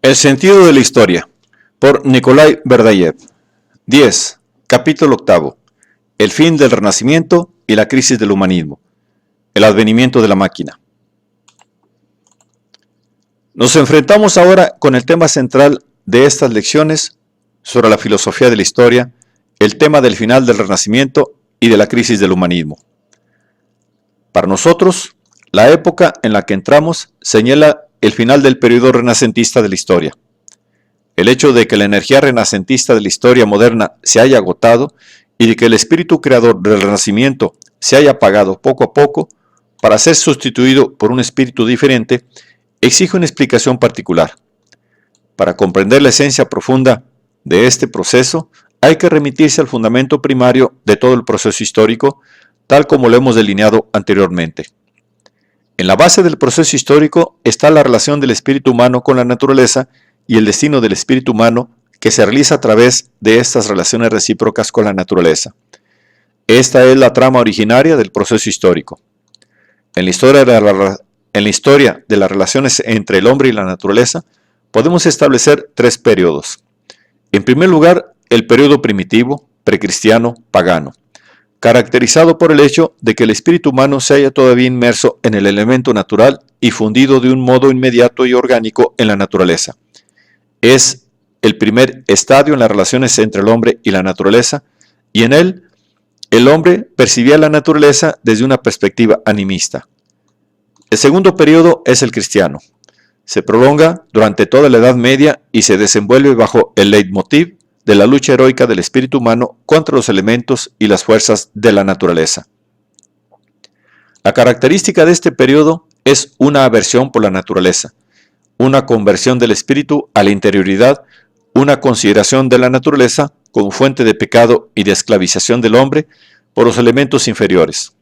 El sentido de la historia, por Nikolai Berdayev. 10. Capítulo 8. El fin del Renacimiento y la crisis del humanismo. El advenimiento de la máquina. Nos enfrentamos ahora con el tema central de estas lecciones sobre la filosofía de la historia, el tema del final del Renacimiento y de la crisis del humanismo. Para nosotros, la época en la que entramos señala el final del periodo renacentista de la historia. El hecho de que la energía renacentista de la historia moderna se haya agotado y de que el espíritu creador del Renacimiento se haya apagado poco a poco para ser sustituido por un espíritu diferente, exige una explicación particular. Para comprender la esencia profunda de este proceso, hay que remitirse al fundamento primario de todo el proceso histórico, tal como lo hemos delineado anteriormente. En la base del proceso histórico está la relación del espíritu humano con la naturaleza y el destino del espíritu humano que se realiza a través de estas relaciones recíprocas con la naturaleza. Esta es la trama originaria del proceso histórico. En la historia de las relaciones entre el hombre y la naturaleza, podemos establecer tres periodos. En primer lugar, el periodo primitivo, precristiano, pagano, caracterizado por el hecho de que el espíritu humano se halla todavía inmerso en el elemento natural y fundido de un modo inmediato y orgánico en la naturaleza. Es el primer estadio en las relaciones entre el hombre y la naturaleza, y en él, el hombre percibía la naturaleza desde una perspectiva animista. El segundo periodo es el cristiano. Se prolonga durante toda la Edad Media y se desenvuelve bajo el leitmotiv de la lucha heroica del espíritu humano contra los elementos y las fuerzas de la naturaleza. La característica de este periodo es una aversión por la naturaleza, una conversión del espíritu a la interioridad, una consideración de la naturaleza como fuente de pecado y de esclavización del hombre por los elementos inferiores.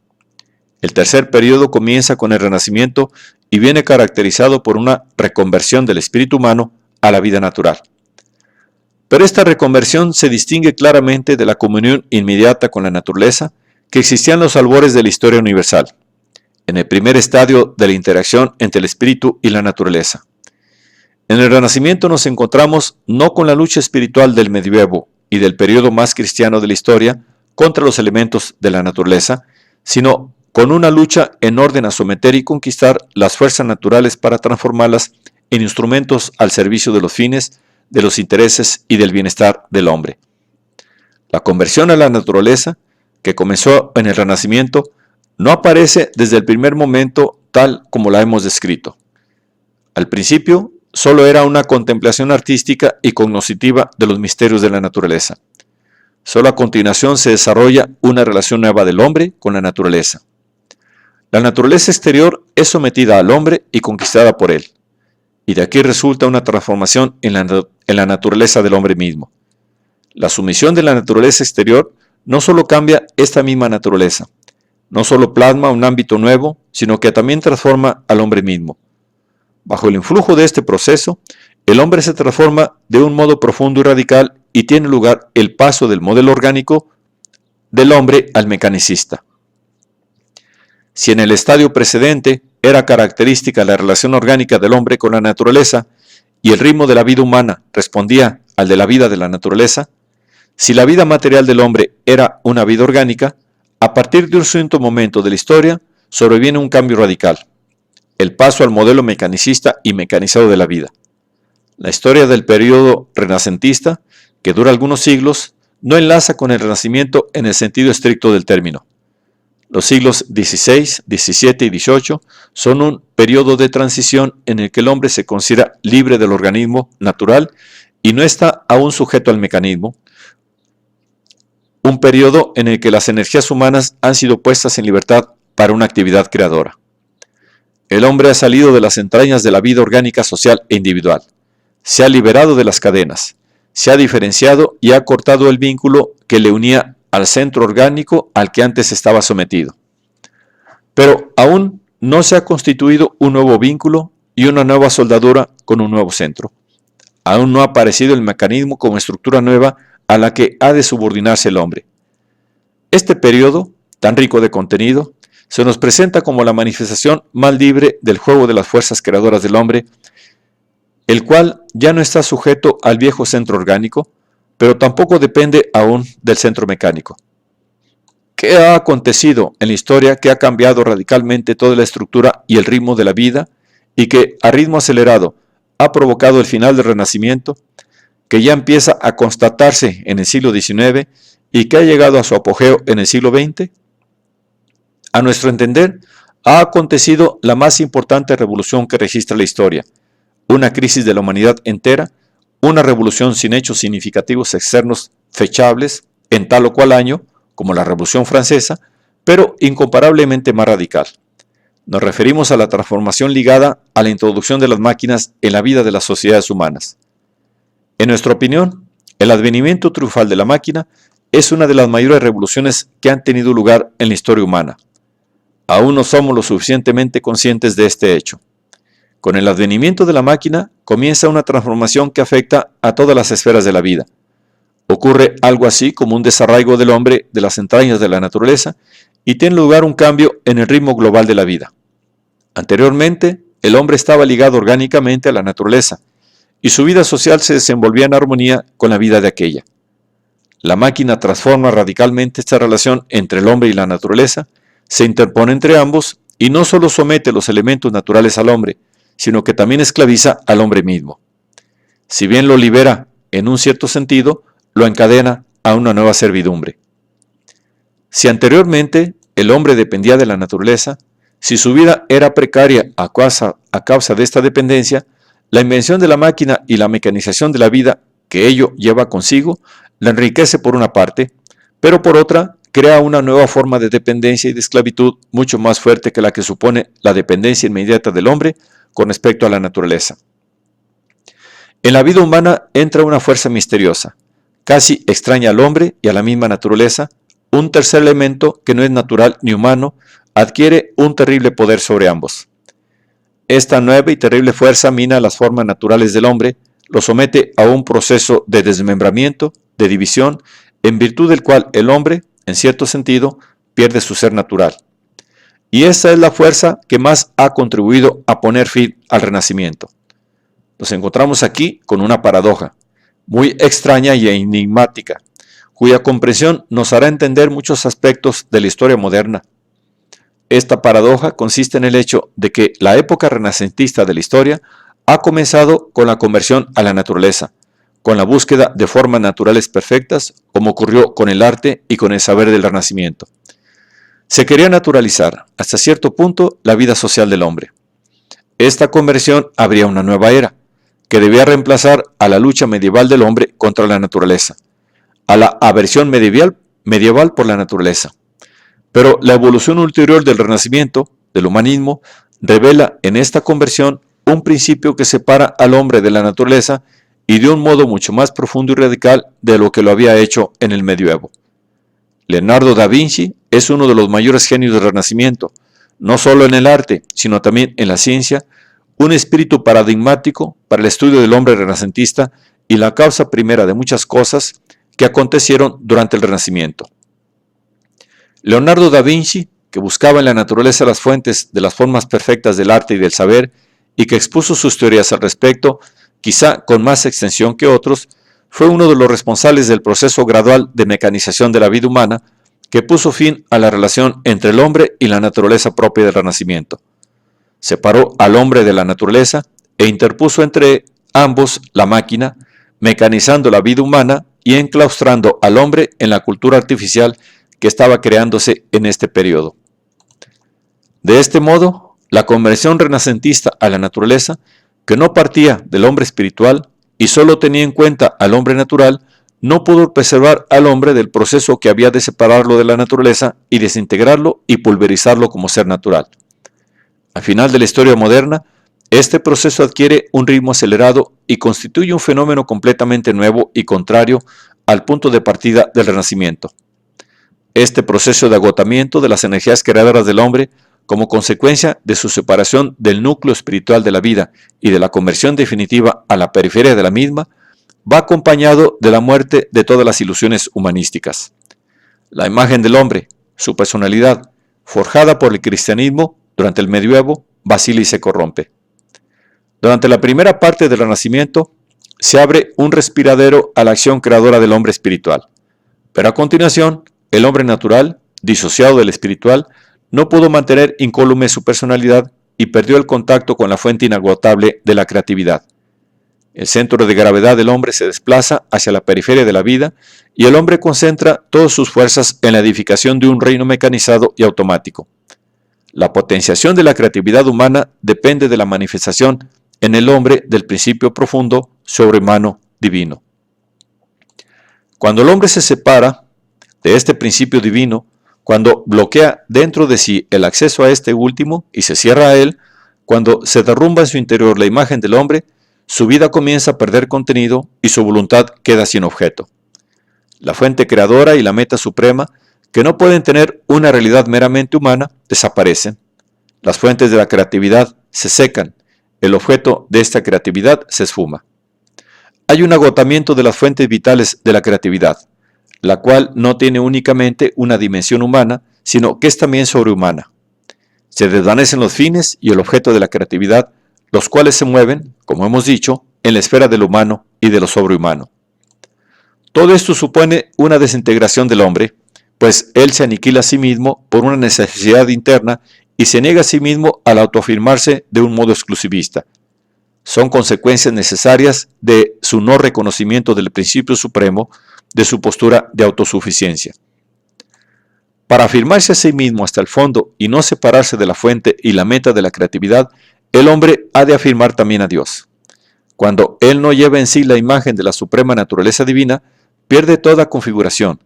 El tercer periodo comienza con el Renacimiento y viene caracterizado por una reconversión del espíritu humano a la vida natural. Pero esta reconversión se distingue claramente de la comunión inmediata con la naturaleza que existía en los albores de la historia universal, en el primer estadio de la interacción entre el espíritu y la naturaleza. En el Renacimiento nos encontramos no con la lucha espiritual del medievo y del periodo más cristiano de la historia contra los elementos de la naturaleza, sino con una lucha en orden a someter y conquistar las fuerzas naturales para transformarlas en instrumentos al servicio de los fines, de los intereses y del bienestar del hombre. La conversión a la naturaleza, que comenzó en el Renacimiento, no aparece desde el primer momento tal como la hemos descrito. Al principio, solo era una contemplación artística y cognoscitiva de los misterios de la naturaleza. Solo a continuación se desarrolla una relación nueva del hombre con la naturaleza. La naturaleza exterior es sometida al hombre y conquistada por él, y de aquí resulta una transformación en la naturaleza del hombre mismo. La sumisión de la naturaleza exterior no solo cambia esta misma naturaleza, no solo plasma un ámbito nuevo, sino que también transforma al hombre mismo. Bajo el influjo de este proceso, el hombre se transforma de un modo profundo y radical y tiene lugar el paso del modelo orgánico del hombre al mecanicista. Si en el estadio precedente era característica la relación orgánica del hombre con la naturaleza y el ritmo de la vida humana respondía al de la vida de la naturaleza, si la vida material del hombre era una vida orgánica, a partir de un cierto momento de la historia sobreviene un cambio radical, el paso al modelo mecanicista y mecanizado de la vida. La historia del periodo renacentista, que dura algunos siglos, no enlaza con el Renacimiento en el sentido estricto del término. Los siglos XVI, XVII y XVIII son un periodo de transición en el que el hombre se considera libre del organismo natural y no está aún sujeto al mecanismo. Un periodo en el que las energías humanas han sido puestas en libertad para una actividad creadora. El hombre ha salido de las entrañas de la vida orgánica social e individual. Se ha liberado de las cadenas, se ha diferenciado y ha cortado el vínculo que le unía al centro orgánico al que antes estaba sometido. Pero aún no se ha constituido un nuevo vínculo y una nueva soldadura con un nuevo centro. Aún no ha aparecido el mecanismo como estructura nueva a la que ha de subordinarse el hombre. Este periodo, tan rico de contenido, se nos presenta como la manifestación más libre del juego de las fuerzas creadoras del hombre, el cual ya no está sujeto al viejo centro orgánico, pero tampoco depende aún del centro mecánico. ¿Qué ha acontecido en la historia que ha cambiado radicalmente toda la estructura y el ritmo de la vida y que, a ritmo acelerado, ha provocado el final del Renacimiento, que ya empieza a constatarse en el siglo XIX y que ha llegado a su apogeo en el siglo XX? A nuestro entender, ha acontecido la más importante revolución que registra la historia, una crisis de la humanidad entera, una revolución sin hechos significativos externos fechables en tal o cual año, como la Revolución Francesa, pero incomparablemente más radical. Nos referimos a la transformación ligada a la introducción de las máquinas en la vida de las sociedades humanas. En nuestra opinión, el advenimiento triunfal de la máquina es una de las mayores revoluciones que han tenido lugar en la historia humana. Aún no somos lo suficientemente conscientes de este hecho. Con el advenimiento de la máquina comienza una transformación que afecta a todas las esferas de la vida. Ocurre algo así como un desarraigo del hombre de las entrañas de la naturaleza y tiene lugar un cambio en el ritmo global de la vida. Anteriormente, el hombre estaba ligado orgánicamente a la naturaleza y su vida social se desenvolvía en armonía con la vida de aquella. La máquina transforma radicalmente esta relación entre el hombre y la naturaleza, se interpone entre ambos y no solo somete los elementos naturales al hombre, sino que también esclaviza al hombre mismo. Si bien lo libera en un cierto sentido, lo encadena a una nueva servidumbre. Si anteriormente el hombre dependía de la naturaleza, si su vida era precaria a causa de esta dependencia, la invención de la máquina y la mecanización de la vida que ello lleva consigo, la enriquece por una parte, pero por otra, crea una nueva forma de dependencia y de esclavitud mucho más fuerte que la que supone la dependencia inmediata del hombre con respecto a la naturaleza. En la vida humana entra una fuerza misteriosa, casi extraña al hombre y a la misma naturaleza. Un tercer elemento que no es natural ni humano adquiere un terrible poder sobre ambos. Esta nueva y terrible fuerza mina las formas naturales del hombre, lo somete a un proceso de desmembramiento, de división, en virtud del cual el hombre, en cierto sentido, pierde su ser natural. Y esa es la fuerza que más ha contribuido a poner fin al Renacimiento. Nos encontramos aquí con una paradoja, muy extraña y enigmática, cuya comprensión nos hará entender muchos aspectos de la historia moderna. Esta paradoja consiste en el hecho de que la época renacentista de la historia ha comenzado con la conversión a la naturaleza, con la búsqueda de formas naturales perfectas, como ocurrió con el arte y con el saber del Renacimiento. Se quería naturalizar, hasta cierto punto, la vida social del hombre. Esta conversión abría una nueva era, que debía reemplazar a la lucha medieval del hombre contra la naturaleza, a la aversión medieval por la naturaleza. Pero la evolución ulterior del Renacimiento, del humanismo, revela en esta conversión un principio que separa al hombre de la naturaleza y de un modo mucho más profundo y radical de lo que lo había hecho en el medioevo. Leonardo da Vinci es uno de los mayores genios del Renacimiento, no solo en el arte, sino también en la ciencia, un espíritu paradigmático para el estudio del hombre renacentista y la causa primera de muchas cosas que acontecieron durante el Renacimiento. Leonardo da Vinci, que buscaba en la naturaleza las fuentes de las formas perfectas del arte y del saber, y que expuso sus teorías al respecto, quizá con más extensión que otros, fue uno de los responsables del proceso gradual de mecanización de la vida humana que puso fin a la relación entre el hombre y la naturaleza propia del Renacimiento. Separó al hombre de la naturaleza e interpuso entre ambos la máquina, mecanizando la vida humana y enclaustrando al hombre en la cultura artificial que estaba creándose en este periodo. De este modo, la conversión renacentista a la naturaleza, que no partía del hombre espiritual y solo tenía en cuenta al hombre natural, no pudo preservar al hombre del proceso que había de separarlo de la naturaleza y desintegrarlo y pulverizarlo como ser natural. Al final de la historia moderna, este proceso adquiere un ritmo acelerado y constituye un fenómeno completamente nuevo y contrario al punto de partida del Renacimiento. Este proceso de agotamiento de las energías creadoras del hombre, como consecuencia de su separación del núcleo espiritual de la vida y de la conversión definitiva a la periferia de la misma, va acompañado de la muerte de todas las ilusiones humanísticas. La imagen del hombre, su personalidad, forjada por el cristianismo durante el medioevo, vacila y se corrompe. Durante la primera parte del Renacimiento, se abre un respiradero a la acción creadora del hombre espiritual. Pero a continuación, el hombre natural, disociado del espiritual, no pudo mantener incólume su personalidad y perdió el contacto con la fuente inagotable de la creatividad. El centro de gravedad del hombre se desplaza hacia la periferia de la vida y el hombre concentra todas sus fuerzas en la edificación de un reino mecanizado y automático. La potenciación de la creatividad humana depende de la manifestación en el hombre del principio profundo, sobrehumano, divino. Cuando el hombre se separa de este principio divino, cuando bloquea dentro de sí el acceso a este último y se cierra a él, cuando se derrumba en su interior la imagen del hombre, su vida comienza a perder contenido y su voluntad queda sin objeto. La fuente creadora y la meta suprema, que no pueden tener una realidad meramente humana, desaparecen. Las fuentes de la creatividad se secan, el objeto de esta creatividad se esfuma. Hay un agotamiento de las fuentes vitales de la creatividad, la cual no tiene únicamente una dimensión humana, sino que es también sobrehumana. Se desvanecen los fines y el objeto de la creatividad, los cuales se mueven, como hemos dicho, en la esfera del humano y de lo sobrehumano. Todo esto supone una desintegración del hombre, pues él se aniquila a sí mismo por una necesidad interna y se niega a sí mismo al autoafirmarse de un modo exclusivista. Son consecuencias necesarias de su no reconocimiento del principio supremo, de su postura de autosuficiencia. Para afirmarse a sí mismo hasta el fondo y no separarse de la fuente y la meta de la creatividad, el hombre ha de afirmar también a Dios. Cuando él no lleva en sí la imagen de la suprema naturaleza divina, pierde toda configuración,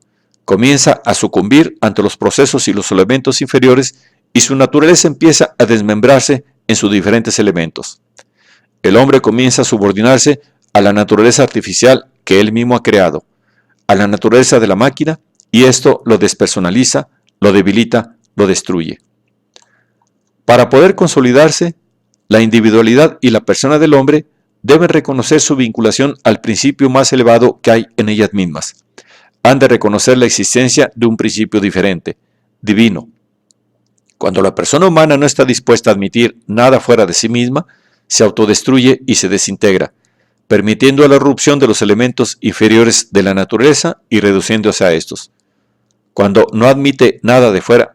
comienza a sucumbir ante los procesos y los elementos inferiores y su naturaleza empieza a desmembrarse en sus diferentes elementos. El hombre comienza a subordinarse a la naturaleza artificial que él mismo ha creado, a la naturaleza de la máquina, y esto lo despersonaliza, lo debilita, lo destruye. Para poder consolidarse, la individualidad y la persona del hombre deben reconocer su vinculación al principio más elevado que hay en ellas mismas. Han de reconocer la existencia de un principio diferente, divino. Cuando la persona humana no está dispuesta a admitir nada fuera de sí misma, se autodestruye y se desintegra, permitiendo la erupción de los elementos inferiores de la naturaleza y reduciéndose a estos. Cuando no admite nada fuera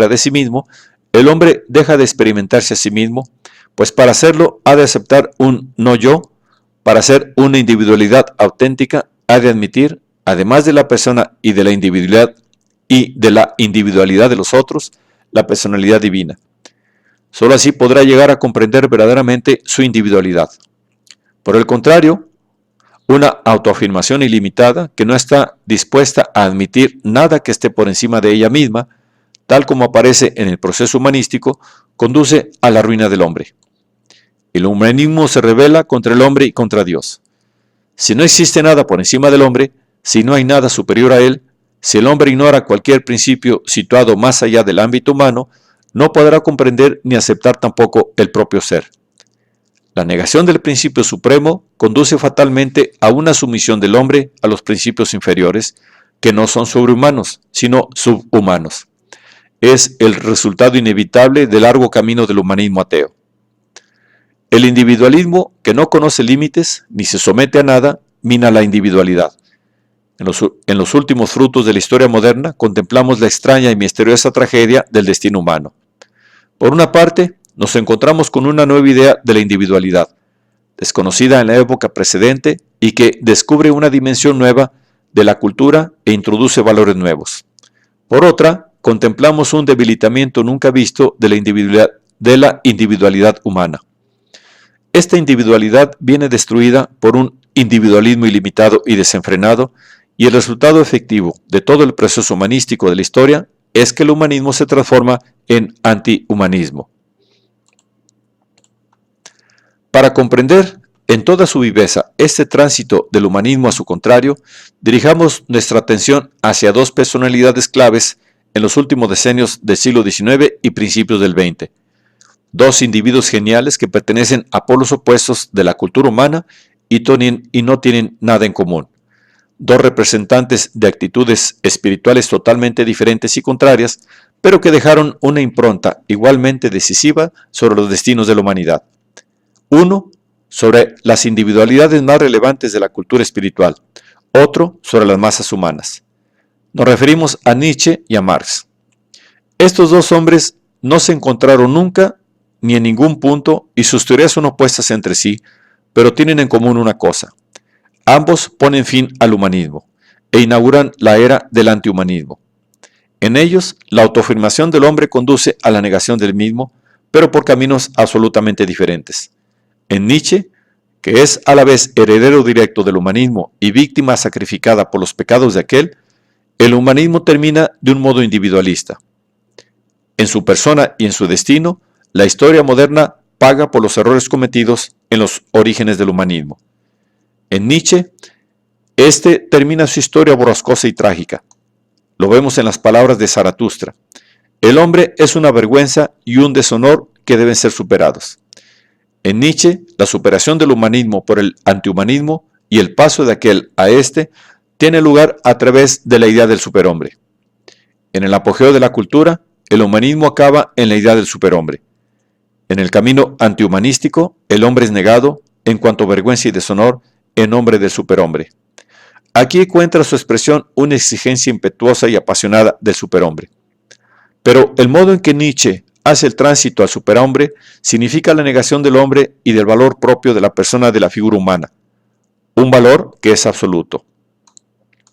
de sí mismo, el hombre deja de experimentarse a sí mismo, pues para hacerlo ha de aceptar un no yo. Para ser una individualidad auténtica ha de admitir, además de la persona y de la individualidad de los otros, la personalidad divina. Solo así podrá llegar a comprender verdaderamente su individualidad. Por el contrario, una autoafirmación ilimitada que no está dispuesta a admitir nada que esté por encima de ella misma, tal como aparece en el proceso humanístico, conduce a la ruina del hombre. El humanismo se rebela contra el hombre y contra Dios. Si no existe nada por encima del hombre, si no hay nada superior a él, si el hombre ignora cualquier principio situado más allá del ámbito humano, no podrá comprender ni aceptar tampoco el propio ser. La negación del principio supremo conduce fatalmente a una sumisión del hombre a los principios inferiores, que no son sobrehumanos, sino subhumanos. Es el resultado inevitable del largo camino del humanismo ateo. El individualismo, que no conoce límites ni se somete a nada, mina la individualidad. En los últimos frutos de la historia moderna contemplamos la extraña y misteriosa tragedia del destino humano. Por una parte, nos encontramos con una nueva idea de la individualidad, desconocida en la época precedente y que descubre una dimensión nueva de la cultura e introduce valores nuevos. Por otra, contemplamos un debilitamiento nunca visto de la individualidad humana. Esta individualidad viene destruida por un individualismo ilimitado y desenfrenado, y el resultado efectivo de todo el proceso humanístico de la historia es que el humanismo se transforma en antihumanismo. Para comprender en toda su viveza este tránsito del humanismo a su contrario, dirijamos nuestra atención hacia dos personalidades claves en los últimos decenios del siglo XIX y principios del XX. Dos individuos geniales que pertenecen a polos opuestos de la cultura humana y no tienen nada en común. Dos representantes de actitudes espirituales totalmente diferentes y contrarias, pero que dejaron una impronta igualmente decisiva sobre los destinos de la humanidad. Uno, sobre las individualidades más relevantes de la cultura espiritual, otro sobre las masas humanas. Nos referimos a Nietzsche y a Marx. Estos dos hombres no se encontraron nunca ni en ningún punto y sus teorías son opuestas entre sí, pero tienen en común una cosa. Ambos ponen fin al humanismo e inauguran la era del antihumanismo. En ellos, la autoafirmación del hombre conduce a la negación del mismo, pero por caminos absolutamente diferentes. En Nietzsche, que es a la vez heredero directo del humanismo y víctima sacrificada por los pecados de aquel, el humanismo termina de un modo individualista. En su persona y en su destino, la historia moderna paga por los errores cometidos en los orígenes del humanismo. En Nietzsche, este termina su historia borrascosa y trágica. Lo vemos en las palabras de Zaratustra. El hombre es una vergüenza y un deshonor que deben ser superados. En Nietzsche, la superación del humanismo por el antihumanismo y el paso de aquel a este tiene lugar a través de la idea del superhombre. En el apogeo de la cultura, el humanismo acaba en la idea del superhombre. En el camino antihumanístico, el hombre es negado, en cuanto a vergüenza y deshonor, en nombre del superhombre. Aquí encuentra su expresión una exigencia impetuosa y apasionada del superhombre. Pero el modo en que Nietzsche hace el tránsito al superhombre significa la negación del hombre y del valor propio de la persona de la figura humana, un valor que es absoluto.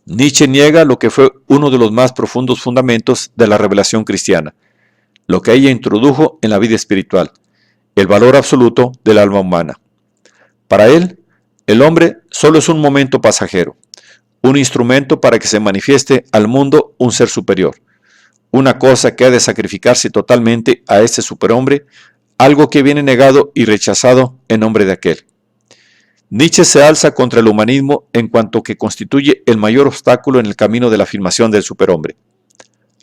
Nietzsche niega lo que fue uno de los más profundos fundamentos de la revelación cristiana, lo que ella introdujo en la vida espiritual, el valor absoluto del alma humana. Para él, el hombre solo es un momento pasajero, un instrumento para que se manifieste al mundo un ser superior, una cosa que ha de sacrificarse totalmente a este superhombre, algo que viene negado y rechazado en nombre de aquel. Nietzsche se alza contra el humanismo en cuanto que constituye el mayor obstáculo en el camino de la afirmación del superhombre.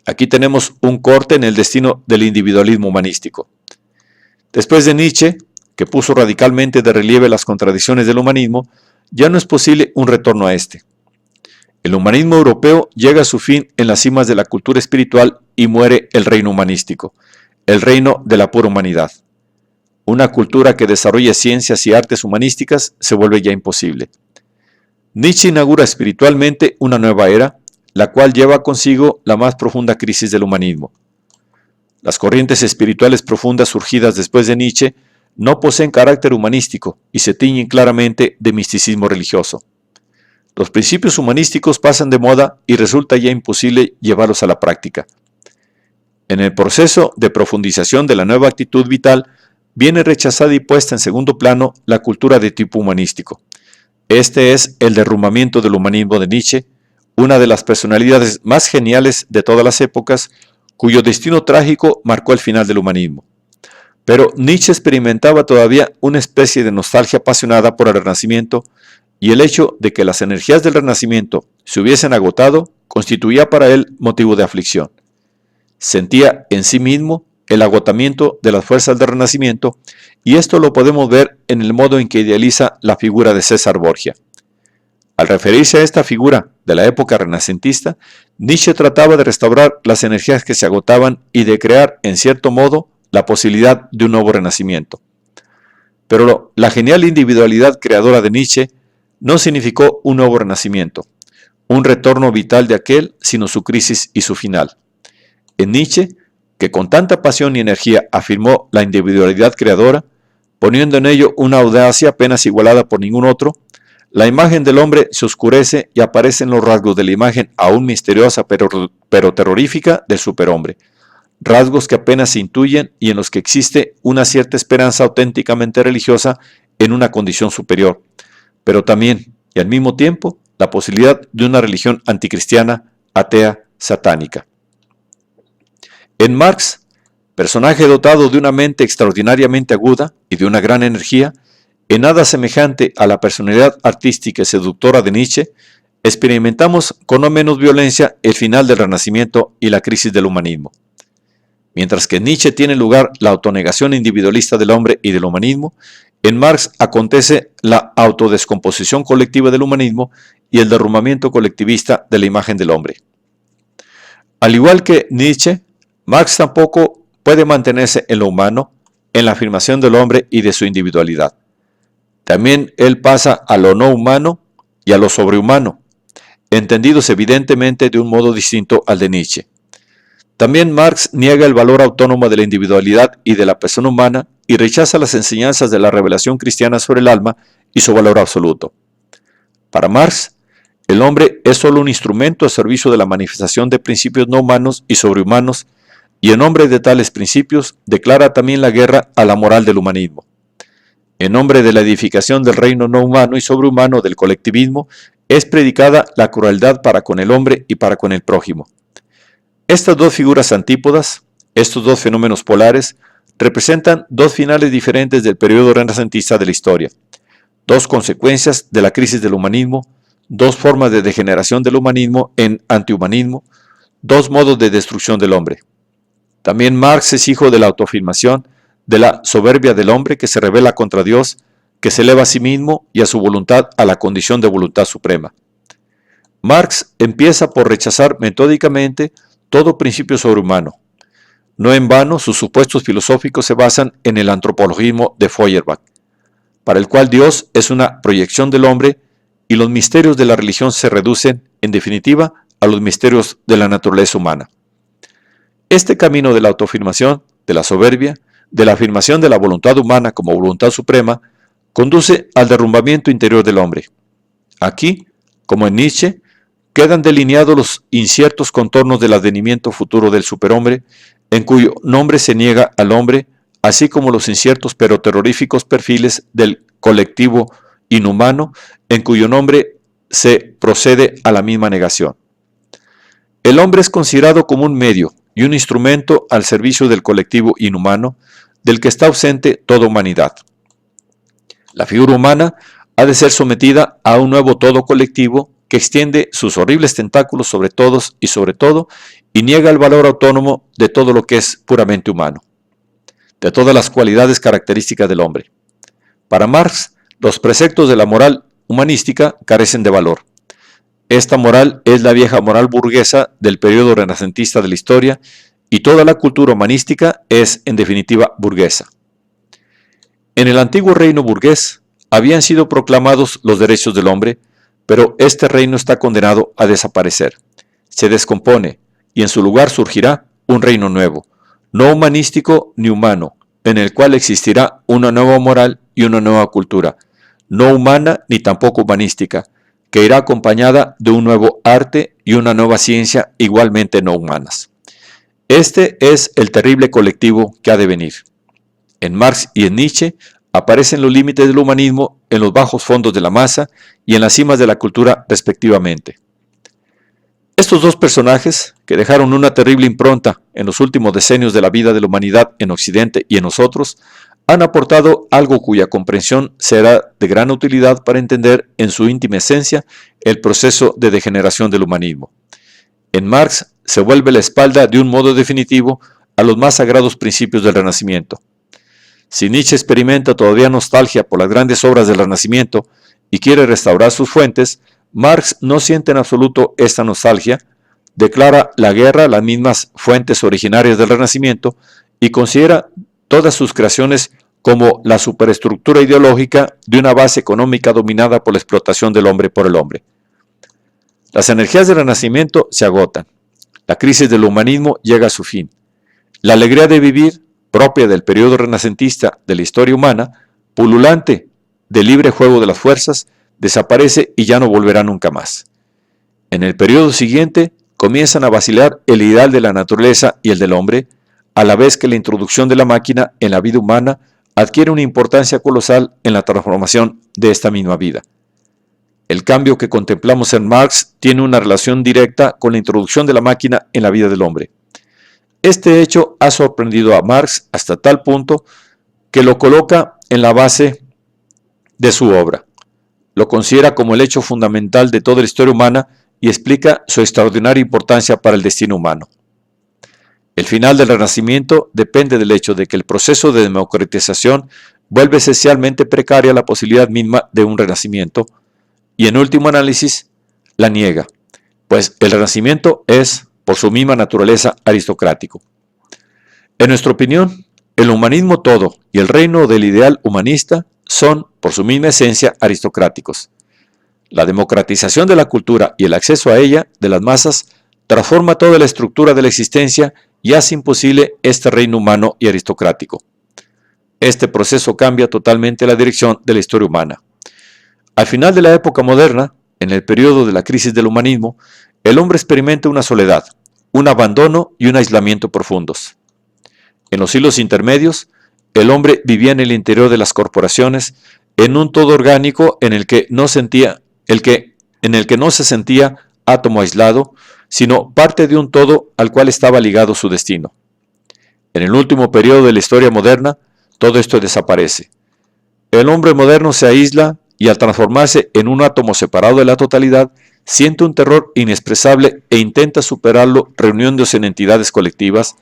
Aquí tenemos un corte en el destino del individualismo humanístico. Después de Nietzsche, que puso radicalmente de relieve las contradicciones del humanismo, ya no es posible un retorno a este. El humanismo europeo llega a su fin en las cimas de la cultura espiritual y muere el reino humanístico, el reino de la pura humanidad. Una cultura que desarrolla ciencias y artes humanísticas se vuelve ya imposible. Nietzsche inaugura espiritualmente una nueva era, la cual lleva consigo la más profunda crisis del humanismo. Las corrientes espirituales profundas surgidas después de Nietzsche no poseen carácter humanístico y se tiñen claramente de misticismo religioso. Los principios humanísticos pasan de moda y resulta ya imposible llevarlos a la práctica. En el proceso de profundización de la nueva actitud vital, viene rechazada y puesta en segundo plano la cultura de tipo humanístico. Este es el derrumbamiento del humanismo de Nietzsche, una de las personalidades más geniales de todas las épocas, cuyo destino trágico marcó el final del humanismo. Pero Nietzsche experimentaba todavía una especie de nostalgia apasionada por el Renacimiento, y el hecho de que las energías del Renacimiento se hubiesen agotado constituía para él motivo de aflicción. Sentía en sí mismo el agotamiento de las fuerzas del Renacimiento, y esto lo podemos ver en el modo en que idealiza la figura de César Borgia. Al referirse a esta figura de la época renacentista, Nietzsche trataba de restaurar las energías que se agotaban y de crear, en cierto modo, la posibilidad de un nuevo renacimiento. Pero la genial individualidad creadora de Nietzsche no significó un nuevo renacimiento, un retorno vital de aquel, sino su crisis y su final. En Nietzsche, que con tanta pasión y energía afirmó la individualidad creadora, poniendo en ello una audacia apenas igualada por ningún otro, la imagen del hombre se oscurece y aparecen los rasgos de la imagen aún misteriosa pero terrorífica del superhombre, rasgos que apenas se intuyen y en los que existe una cierta esperanza auténticamente religiosa en una condición superior, pero también, y al mismo tiempo, la posibilidad de una religión anticristiana, atea, satánica. En Marx, personaje dotado de una mente extraordinariamente aguda y de una gran energía, en nada semejante a la personalidad artística y seductora de Nietzsche, experimentamos con no menos violencia el final del Renacimiento y la crisis del humanismo. Mientras que en Nietzsche tiene lugar la autonegación individualista del hombre y del humanismo, en Marx acontece la autodescomposición colectiva del humanismo y el derrumbamiento colectivista de la imagen del hombre. Al igual que Nietzsche, Marx tampoco puede mantenerse en lo humano, en la afirmación del hombre y de su individualidad. También él pasa a lo no humano y a lo sobrehumano, entendidos evidentemente de un modo distinto al de Nietzsche. También Marx niega el valor autónomo de la individualidad y de la persona humana y rechaza las enseñanzas de la revelación cristiana sobre el alma y su valor absoluto. Para Marx, el hombre es solo un instrumento a servicio de la manifestación de principios no humanos y sobrehumanos, y en nombre de tales principios declara también la guerra a la moral del humanismo. En nombre de la edificación del reino no humano y sobrehumano del colectivismo, es predicada la crueldad para con el hombre y para con el prójimo. Estas dos figuras antípodas, estos dos fenómenos polares, representan dos finales diferentes del periodo renacentista de la historia, dos consecuencias de la crisis del humanismo, dos formas de degeneración del humanismo en antihumanismo, dos modos de destrucción del hombre. También Marx es hijo de la autoafirmación, de la soberbia del hombre que se rebela contra Dios, que se eleva a sí mismo y a su voluntad a la condición de voluntad suprema. Marx empieza por rechazar metódicamente todo principio sobrehumano. No en vano sus supuestos filosóficos se basan en el antropologismo de Feuerbach, para el cual Dios es una proyección del hombre y los misterios de la religión se reducen, en definitiva, a los misterios de la naturaleza humana. Este camino de la autoafirmación, de la soberbia, de la afirmación de la voluntad humana como voluntad suprema, conduce al derrumbamiento interior del hombre. Aquí, como en Nietzsche, quedan delineados los inciertos contornos del advenimiento futuro del superhombre, en cuyo nombre se niega al hombre, así como los inciertos pero terroríficos perfiles del colectivo inhumano, en cuyo nombre se procede a la misma negación. El hombre es considerado como un medio y un instrumento al servicio del colectivo inhumano, del que está ausente toda humanidad. La figura humana ha de ser sometida a un nuevo todo colectivo que extiende sus horribles tentáculos sobre todos y sobre todo, y niega el valor autónomo de todo lo que es puramente humano, de todas las cualidades características del hombre. Para Marx, los preceptos de la moral humanística carecen de valor. Esta moral es la vieja moral burguesa del periodo renacentista de la historia, y toda la cultura humanística es, en definitiva, burguesa. En el antiguo reino burgués habían sido proclamados los derechos del hombre, pero este reino está condenado a desaparecer. Se descompone, y en su lugar surgirá un reino nuevo, no humanístico ni humano, en el cual existirá una nueva moral y una nueva cultura, no humana ni tampoco humanística, que irá acompañada de un nuevo arte y una nueva ciencia igualmente no humanas. Este es el terrible colectivo que ha de venir. En Marx y en Nietzsche aparecen los límites del humanismo en los bajos fondos de la masa y en las cimas de la cultura respectivamente. Estos dos personajes, que dejaron una terrible impronta en los últimos decenios de la vida de la humanidad en Occidente y en nosotros, han aportado algo cuya comprensión será de gran utilidad para entender en su íntima esencia el proceso de degeneración del humanismo. En Marx se vuelve la espalda de un modo definitivo a los más sagrados principios del Renacimiento. Si Nietzsche experimenta todavía nostalgia por las grandes obras del Renacimiento y quiere restaurar sus fuentes, Marx no siente en absoluto esta nostalgia, declara la guerra a las mismas fuentes originarias del Renacimiento y considera todas sus creaciones como la superestructura ideológica de una base económica dominada por la explotación del hombre por el hombre. Las energías del Renacimiento se agotan. La crisis del humanismo llega a su fin. La alegría de vivir, propia del periodo renacentista de la historia humana, pululante del libre juego de las fuerzas, desaparece y ya no volverá nunca más. En el periodo siguiente comienzan a vacilar el ideal de la naturaleza y el del hombre, a la vez que la introducción de la máquina en la vida humana adquiere una importancia colosal en la transformación de esta misma vida. El cambio que contemplamos en Marx tiene una relación directa con la introducción de la máquina en la vida del hombre. Este hecho ha sorprendido a Marx hasta tal punto que lo coloca en la base de su obra. Lo considera como el hecho fundamental de toda la historia humana y explica su extraordinaria importancia para el destino humano. El final del Renacimiento depende del hecho de que el proceso de democratización vuelve esencialmente precaria la posibilidad misma de un renacimiento y, en último análisis, la niega, pues el Renacimiento es, por su misma naturaleza, aristocrático. En nuestra opinión, el humanismo todo y el reino del ideal humanista son, por su misma esencia, aristocráticos. La democratización de la cultura y el acceso a ella de las masas transforma toda la estructura de la existencia y hace imposible este reino humano y aristocrático. Este proceso cambia totalmente la dirección de la historia humana. Al final de la época moderna, en el periodo de la crisis del humanismo, el hombre experimenta una soledad, un abandono y un aislamiento profundos. En los siglos intermedios, el hombre vivía en el interior de las corporaciones, en un todo orgánico en el que no se sentía átomo aislado, sino parte de un todo al cual estaba ligado su destino. En el último periodo de la historia moderna, todo esto desaparece. El hombre moderno se aísla y al transformarse en un átomo separado de la totalidad, siente un terror inexpresable e intenta superarlo reuniéndose en entidades colectivas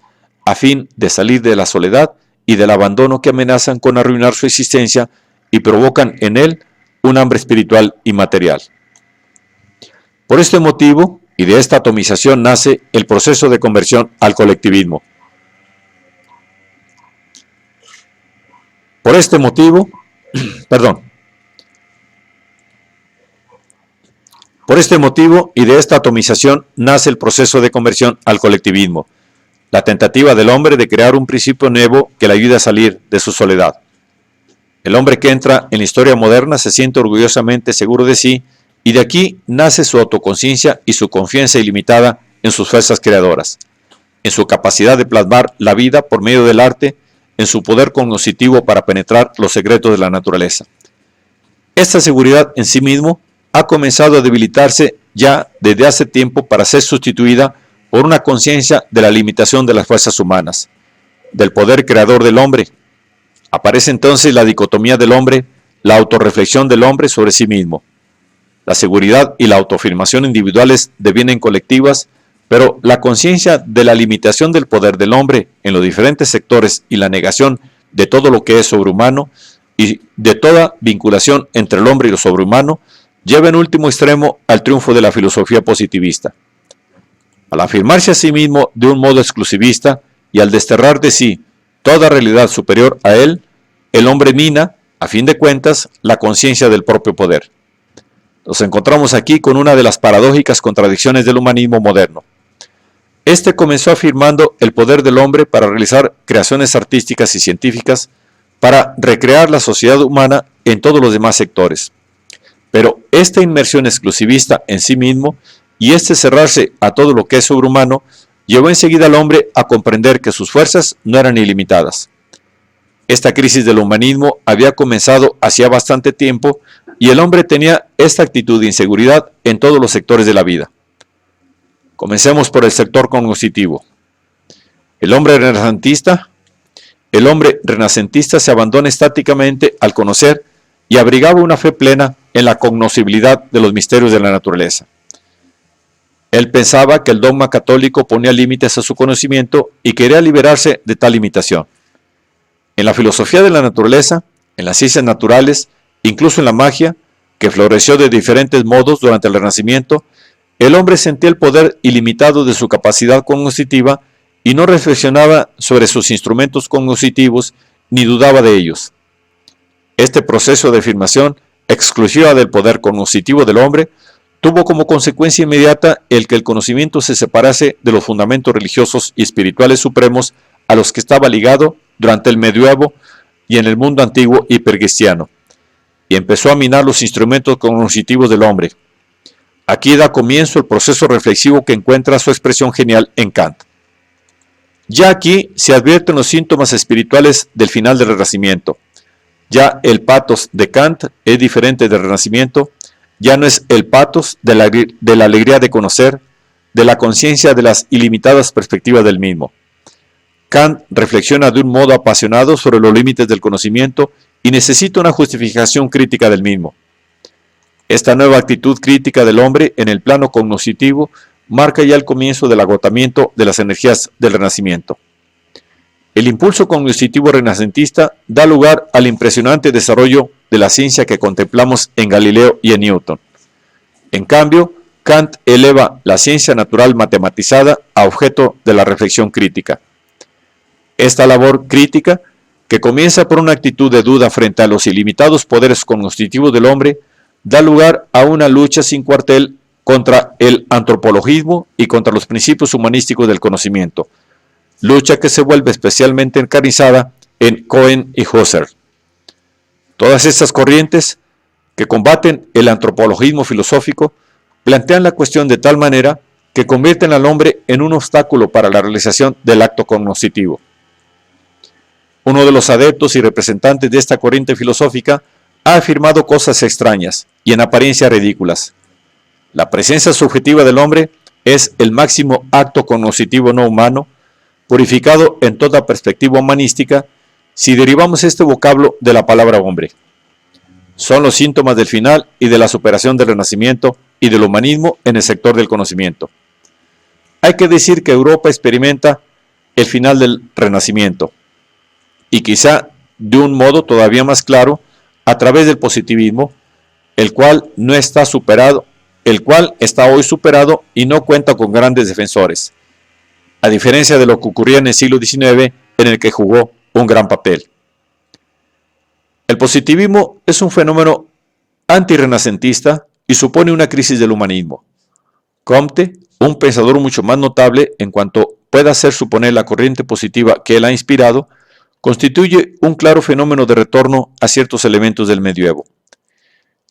a fin de salir de la soledad y del abandono que amenazan con arruinar su existencia y provocan en él un hambre espiritual y material. Por este motivo y de esta atomización nace el proceso de conversión al colectivismo. Por este motivo y de esta atomización nace el proceso de conversión al colectivismo, la tentativa del hombre de crear un principio nuevo que le ayude a salir de su soledad. El hombre que entra en la historia moderna se siente orgullosamente seguro de sí y de aquí nace su autoconciencia y su confianza ilimitada en sus fuerzas creadoras, en su capacidad de plasmar la vida por medio del arte, en su poder cognoscitivo para penetrar los secretos de la naturaleza. Esta seguridad en sí mismo ha comenzado a debilitarse ya desde hace tiempo para ser sustituida por una conciencia de la limitación de las fuerzas humanas, del poder creador del hombre. Aparece entonces la dicotomía del hombre, la autorreflexión del hombre sobre sí mismo. La seguridad y la autoafirmación individuales devienen colectivas, pero la conciencia de la limitación del poder del hombre en los diferentes sectores y la negación de todo lo que es sobrehumano y de toda vinculación entre el hombre y lo sobrehumano lleva en último extremo al triunfo de la filosofía positivista. Al afirmarse a sí mismo de un modo exclusivista y al desterrar de sí toda realidad superior a él, el hombre mina, a fin de cuentas, la conciencia del propio poder. Nos encontramos aquí con una de las paradójicas contradicciones del humanismo moderno. Este comenzó afirmando el poder del hombre para realizar creaciones artísticas y científicas, para recrear la sociedad humana en todos los demás sectores. Pero esta inmersión exclusivista en sí mismo y este cerrarse a todo lo que es sobrehumano llevó enseguida al hombre a comprender que sus fuerzas no eran ilimitadas. Esta crisis del humanismo había comenzado hacía bastante tiempo y el hombre tenía esta actitud de inseguridad en todos los sectores de la vida. Comencemos por el sector cognoscitivo. El hombre renacentista se abandona estáticamente al conocer y abrigaba una fe plena en la cognoscibilidad de los misterios de la naturaleza. Él pensaba que el dogma católico ponía límites a su conocimiento y quería liberarse de tal limitación. En la filosofía de la naturaleza, en las ciencias naturales, incluso en la magia, que floreció de diferentes modos durante el Renacimiento, el hombre sentía el poder ilimitado de su capacidad cognoscitiva y no reflexionaba sobre sus instrumentos cognoscitivos ni dudaba de ellos. Este proceso de afirmación exclusiva del poder cognoscitivo del hombre tuvo como consecuencia inmediata el que el conocimiento se separase de los fundamentos religiosos y espirituales supremos a los que estaba ligado durante el medioevo y en el mundo antiguo hipercristiano, y empezó a minar los instrumentos cognoscitivos del hombre. Aquí da comienzo el proceso reflexivo que encuentra su expresión genial en Kant. Ya aquí se advierten los síntomas espirituales del final del Renacimiento. Ya el patos de Kant es diferente del Renacimiento, ya no es el patos de la alegría de conocer, de la conciencia de las ilimitadas perspectivas del mismo. Kant reflexiona de un modo apasionado sobre los límites del conocimiento y necesita una justificación crítica del mismo. Esta nueva actitud crítica del hombre en el plano cognoscitivo marca ya el comienzo del agotamiento de las energías del Renacimiento. El impulso cognoscitivo renacentista da lugar al impresionante desarrollo de la ciencia que contemplamos en Galileo y en Newton. En cambio, Kant eleva la ciencia natural matematizada a objeto de la reflexión crítica. Esta labor crítica que comienza por una actitud de duda frente a los ilimitados poderes cognitivos del hombre, da lugar a una lucha sin cuartel contra el antropologismo y contra los principios humanísticos del conocimiento, lucha que se vuelve especialmente encarnizada en Cohen y Husserl. Todas estas corrientes que combaten el antropologismo filosófico plantean la cuestión de tal manera que convierten al hombre en un obstáculo para la realización del acto cognoscitivo. Uno de los adeptos y representantes de esta corriente filosófica ha afirmado cosas extrañas y en apariencia ridículas. La presencia subjetiva del hombre es el máximo acto cognoscitivo no humano, purificado en toda perspectiva humanística, si derivamos este vocablo de la palabra hombre. Son los síntomas del final y de la superación del Renacimiento y del humanismo en el sector del conocimiento. Hay que decir que Europa experimenta el final del Renacimiento, y quizá de un modo todavía más claro a través del positivismo, el cual está hoy superado y no cuenta con grandes defensores, a diferencia de lo que ocurría en el siglo XIX, en el que jugó un gran papel. El positivismo es un fenómeno antirrenacentista y supone una crisis del humanismo. Comte, un pensador mucho más notable en cuanto pueda hacer suponer la corriente positiva que él ha inspirado, constituye un claro fenómeno de retorno a ciertos elementos del medioevo.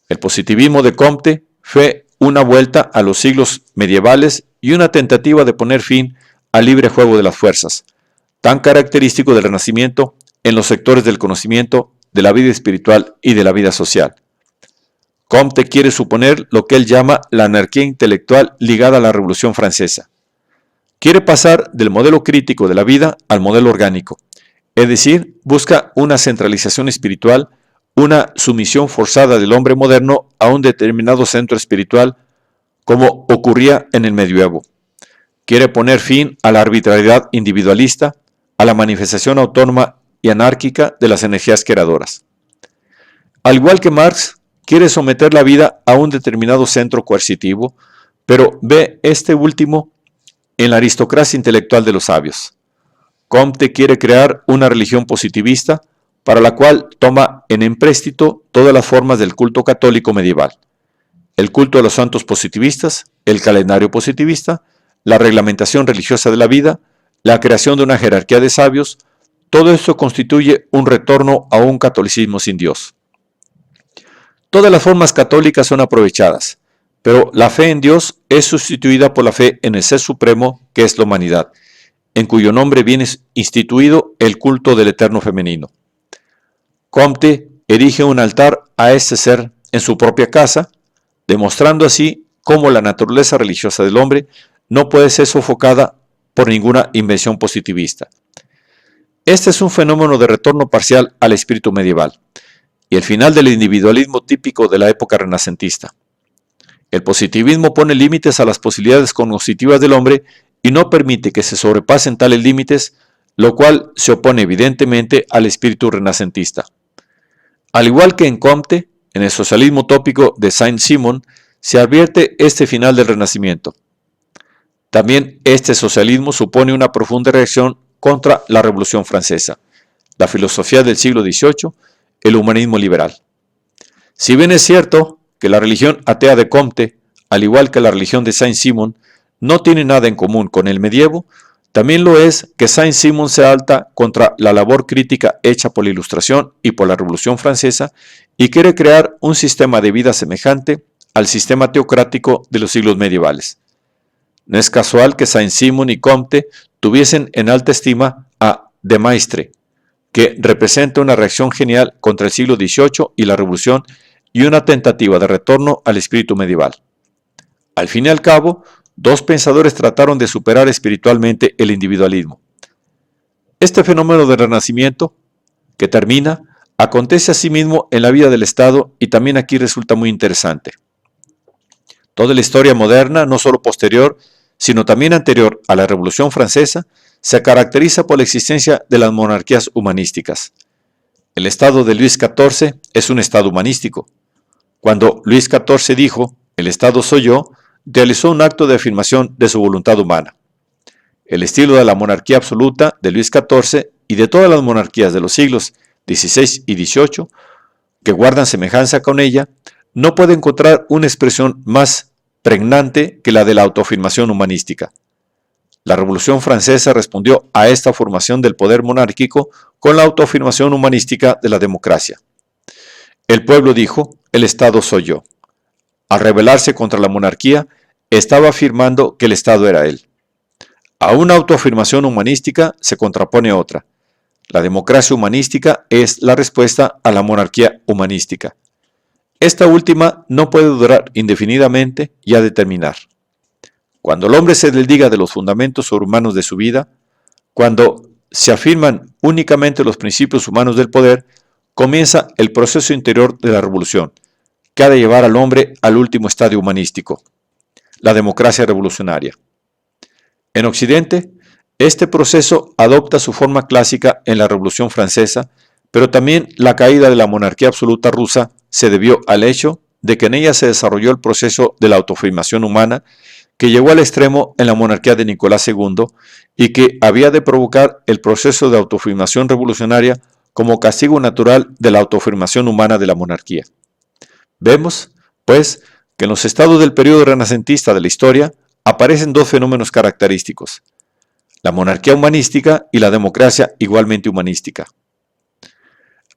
El positivismo de Comte fue una vuelta a los siglos medievales y una tentativa de poner fin al libre juego de las fuerzas, tan característico del Renacimiento en los sectores del conocimiento, de la vida espiritual y de la vida social. Comte quiere suponer lo que él llama la anarquía intelectual ligada a la Revolución Francesa. Quiere pasar del modelo crítico de la vida al modelo orgánico, es decir, busca una centralización espiritual, una sumisión forzada del hombre moderno a un determinado centro espiritual, como ocurría en el medioevo. Quiere poner fin a la arbitrariedad individualista, a la manifestación autónoma y anárquica de las energías creadoras. Al igual que Marx, quiere someter la vida a un determinado centro coercitivo, pero ve este último en la aristocracia intelectual de los sabios. Comte quiere crear una religión positivista, para la cual toma en empréstito todas las formas del culto católico medieval: el culto de los santos positivistas, el calendario positivista, la reglamentación religiosa de la vida, la creación de una jerarquía de sabios. Todo esto constituye un retorno a un catolicismo sin Dios. Todas las formas católicas son aprovechadas, pero la fe en Dios es sustituida por la fe en el Ser Supremo, que es la humanidad, en cuyo nombre viene instituido el culto del eterno femenino. Comte erige un altar a este ser en su propia casa, demostrando así cómo la naturaleza religiosa del hombre no puede ser sofocada por ninguna invención positivista. Este es un fenómeno de retorno parcial al espíritu medieval y el final del individualismo típico de la época renacentista. El positivismo pone límites a las posibilidades cognitivas del hombre y no permite que se sobrepasen tales límites, lo cual se opone evidentemente al espíritu renacentista. Al igual que en Comte, en el socialismo utópico de Saint-Simon se advierte este final del Renacimiento. También este socialismo supone una profunda reacción contra la Revolución Francesa, la filosofía del siglo XVIII, el humanismo liberal. Si bien es cierto que la religión atea de Comte, al igual que la religión de Saint-Simon, no tiene nada en común con el medievo, también lo es que Saint-Simon se alza contra la labor crítica hecha por la Ilustración y por la Revolución Francesa y quiere crear un sistema de vida semejante al sistema teocrático de los siglos medievales. No es casual que Saint-Simon y Comte tuviesen en alta estima a De Maistre, que representa una reacción genial contra el siglo XVIII y la Revolución y una tentativa de retorno al espíritu medieval. Al fin y al cabo, dos pensadores trataron de superar espiritualmente el individualismo. Este fenómeno del Renacimiento, que termina, acontece asimismo en la vida del Estado y también aquí resulta muy interesante. Toda la historia moderna, no solo posterior, sino también anterior a la Revolución Francesa, se caracteriza por la existencia de las monarquías humanísticas. El Estado de Luis XIV es un Estado humanístico. Cuando Luis XIV dijo, "El Estado soy yo", realizó un acto de afirmación de su voluntad humana. El estilo de la monarquía absoluta de Luis XIV y de todas las monarquías de los siglos XVI y XVIII, que guardan semejanza con ella, no puede encontrar una expresión más pregnante que la de la autoafirmación humanística. La Revolución Francesa respondió a esta formación del poder monárquico con la autoafirmación humanística de la democracia. El pueblo dijo: el Estado soy yo. Al rebelarse contra la monarquía, estaba afirmando que el Estado era él. A una autoafirmación humanística se contrapone otra. La democracia humanística es la respuesta a la monarquía humanística. Esta última no puede durar indefinidamente y ha de terminar. Cuando el hombre se desliga de los fundamentos sobrehumanos de su vida, cuando se afirman únicamente los principios humanos del poder, comienza el proceso interior de la revolución, que ha de llevar al hombre al último estadio humanístico, la democracia revolucionaria. En Occidente, este proceso adopta su forma clásica en la Revolución Francesa, pero también la caída de la monarquía absoluta rusa se debió al hecho de que en ella se desarrolló el proceso de la autoafirmación humana que llegó al extremo en la monarquía de Nicolás II y que había de provocar el proceso de autoafirmación revolucionaria como castigo natural de la autoafirmación humana de la monarquía. Vemos, pues, que en los estados del periodo renacentista de la historia aparecen dos fenómenos característicos: la monarquía humanística y la democracia igualmente humanística.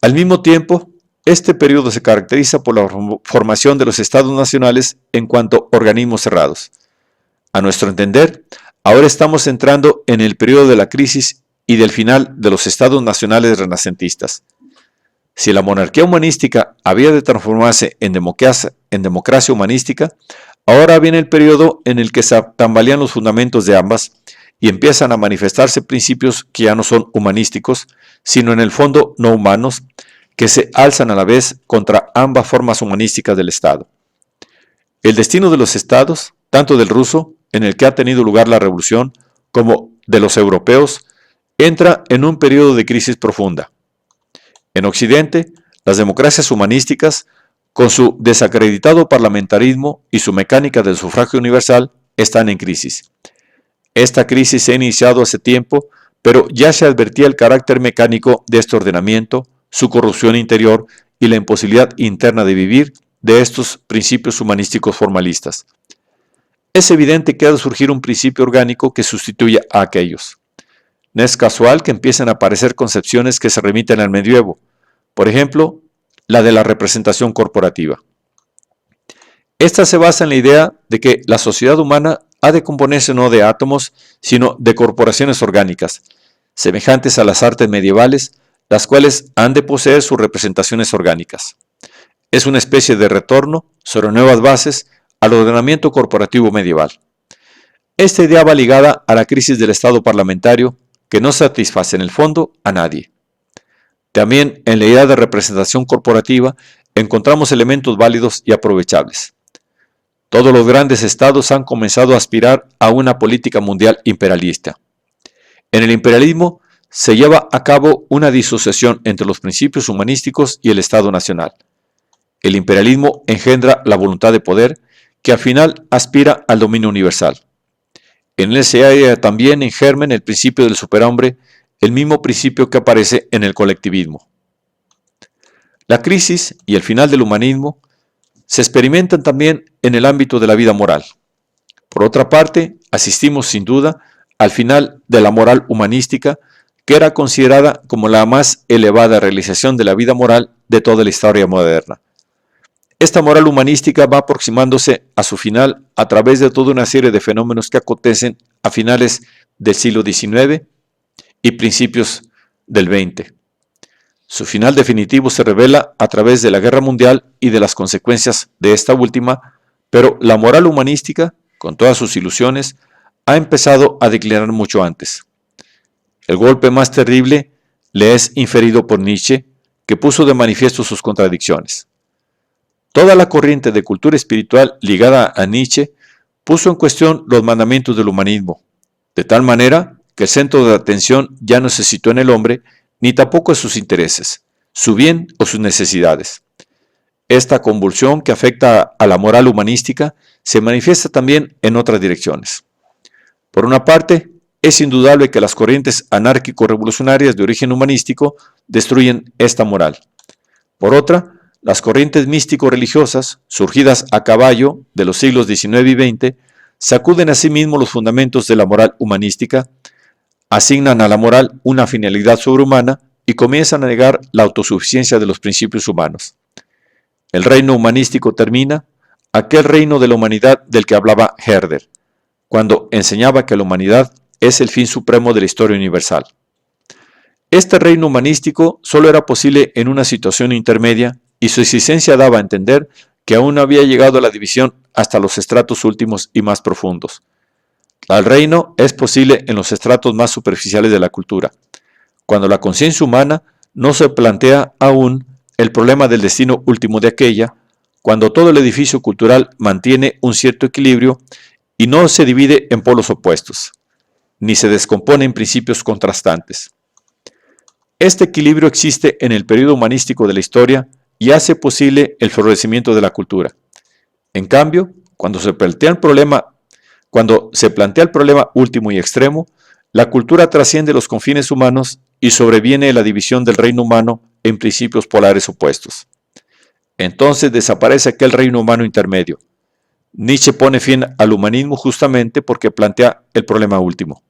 Al mismo tiempo, este periodo se caracteriza por la formación de los estados nacionales en cuanto a organismos cerrados. A nuestro entender, ahora estamos entrando en el periodo de la crisis y del final de los estados nacionales renacentistas. Si la monarquía humanística había de transformarse en democracia humanística, ahora viene el periodo en el que se tambalean los fundamentos de ambas y empiezan a manifestarse principios que ya no son humanísticos, sino en el fondo no humanos, que se alzan a la vez contra ambas formas humanísticas del Estado. El destino de los estados, tanto del ruso, en el que ha tenido lugar la revolución, como de los europeos, entra en un periodo de crisis profunda. En Occidente, las democracias humanísticas, con su desacreditado parlamentarismo y su mecánica del sufragio universal, están en crisis. Esta crisis se ha iniciado hace tiempo, pero ya se advertía el carácter mecánico de este ordenamiento, su corrupción interior y la imposibilidad interna de vivir de estos principios humanísticos formalistas. Es evidente que ha de surgir un principio orgánico que sustituya a aquellos. No es casual que empiecen a aparecer concepciones que se remiten al medioevo, por ejemplo, la de la representación corporativa. Esta se basa en la idea de que la sociedad humana ha de componerse no de átomos, sino de corporaciones orgánicas, semejantes a las artes medievales, las cuales han de poseer sus representaciones orgánicas. Es una especie de retorno, sobre nuevas bases, al ordenamiento corporativo medieval. Esta idea va ligada a la crisis del Estado parlamentario, que no satisface en el fondo a nadie. También en la idea de representación corporativa encontramos elementos válidos y aprovechables. Todos los grandes estados han comenzado a aspirar a una política mundial imperialista. En el imperialismo se lleva a cabo una disociación entre los principios humanísticos y el Estado nacional. El imperialismo engendra la voluntad de poder, que al final aspira al dominio universal. En él se halla también en germen el principio del superhombre, el mismo principio que aparece en el colectivismo. La crisis y el final del humanismo se experimentan también en el ámbito de la vida moral. Por otra parte, asistimos sin duda al final de la moral humanística, que era considerada como la más elevada realización de la vida moral de toda la historia moderna. Esta moral humanística va aproximándose a su final a través de toda una serie de fenómenos que acontecen a finales del siglo XIX y principios del XX. Su final definitivo se revela a través de la Guerra Mundial y de las consecuencias de esta última, pero la moral humanística, con todas sus ilusiones, ha empezado a declinar mucho antes. El golpe más terrible le es inferido por Nietzsche, que puso de manifiesto sus contradicciones. Toda la corriente de cultura espiritual ligada a Nietzsche puso en cuestión los mandamientos del humanismo, de tal manera que el centro de atención ya no se situó en el hombre, ni tampoco en sus intereses, su bien o sus necesidades. Esta convulsión que afecta a la moral humanística se manifiesta también en otras direcciones. Por una parte, es indudable que las corrientes anárquico-revolucionarias de origen humanístico destruyen esta moral. Por otra, las corrientes místico-religiosas, surgidas a caballo de los siglos XIX y XX, sacuden asimismo los fundamentos de la moral humanística, asignan a la moral una finalidad sobrehumana y comienzan a negar la autosuficiencia de los principios humanos. El reino humanístico termina, aquel reino de la humanidad del que hablaba Herder, cuando enseñaba que la humanidad es el fin supremo de la historia universal. Este reino humanístico solo era posible en una situación intermedia y su existencia daba a entender que aún no había llegado a la división hasta los estratos últimos y más profundos. El reino es posible en los estratos más superficiales de la cultura, cuando la conciencia humana no se plantea aún el problema del destino último de aquella, cuando todo el edificio cultural mantiene un cierto equilibrio y no se divide en polos opuestos, ni se descompone en principios contrastantes. Este equilibrio existe en el periodo humanístico de la historia y hace posible el florecimiento de la cultura. En cambio, cuando se plantea el problema último y extremo, la cultura trasciende los confines humanos y sobreviene la división del reino humano en principios polares opuestos. Entonces desaparece aquel reino humano intermedio. Nietzsche pone fin al humanismo justamente porque plantea el problema último.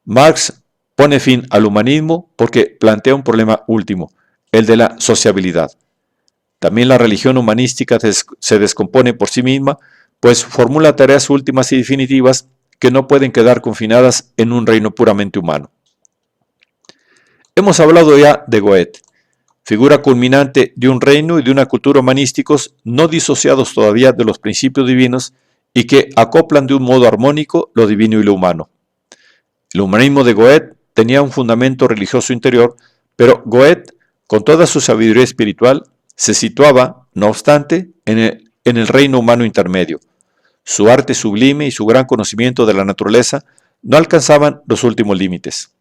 Marx pone fin al humanismo porque plantea un problema último, el de la sociabilidad. También la religión humanística se descompone por sí misma, pues formula tareas últimas y definitivas que no pueden quedar confinadas en un reino puramente humano. Hemos hablado ya de Goethe, figura culminante de un reino y de una cultura humanísticos no disociados todavía de los principios divinos y que acoplan de un modo armónico lo divino y lo humano. El humanismo de Goethe tenía un fundamento religioso interior, pero Goethe, con toda su sabiduría espiritual, se situaba, no obstante, en el reino humano intermedio. Su arte sublime y su gran conocimiento de la naturaleza no alcanzaban los últimos límites.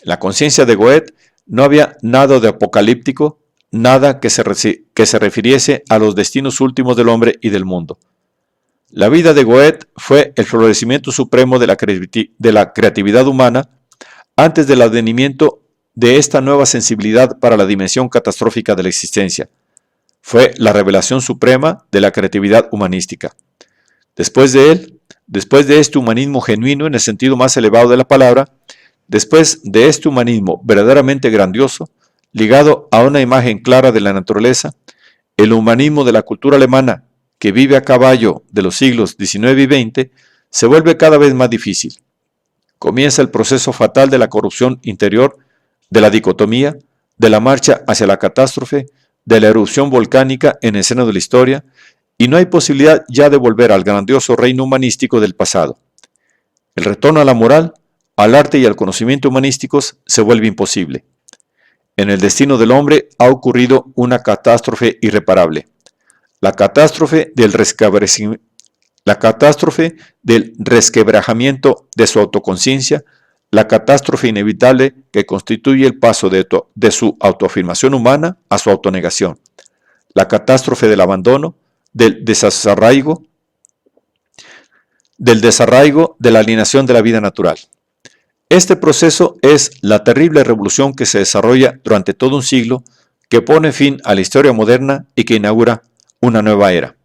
En la conciencia de Goethe no había nada de apocalíptico, nada que se refiriese a los destinos últimos del hombre y del mundo. La vida de Goethe fue el florecimiento supremo de la creatividad humana antes del advenimiento de esta nueva sensibilidad para la dimensión catastrófica de la existencia. Fue la revelación suprema de la creatividad humanística. Después de este humanismo genuino en el sentido más elevado de la palabra, después de este humanismo verdaderamente grandioso, ligado a una imagen clara de la naturaleza, el humanismo de la cultura alemana, que vive a caballo de los siglos XIX y XX, se vuelve cada vez más difícil. Comienza el proceso fatal de la corrupción interior, de la dicotomía, de la marcha hacia la catástrofe, de la erupción volcánica en el seno de la historia, y no hay posibilidad ya de volver al grandioso reino humanístico del pasado. El retorno a la moral, al arte y al conocimiento humanísticos se vuelve imposible. En el destino del hombre ha ocurrido una catástrofe irreparable. La catástrofe del resquebrajamiento de su autoconciencia, la catástrofe inevitable que constituye el paso de su autoafirmación humana a su autonegación, la catástrofe del abandono, del desarraigo, de la alienación de la vida natural. Este proceso es la terrible revolución que se desarrolla durante todo un siglo, que pone fin a la historia moderna y que inaugura una nueva era.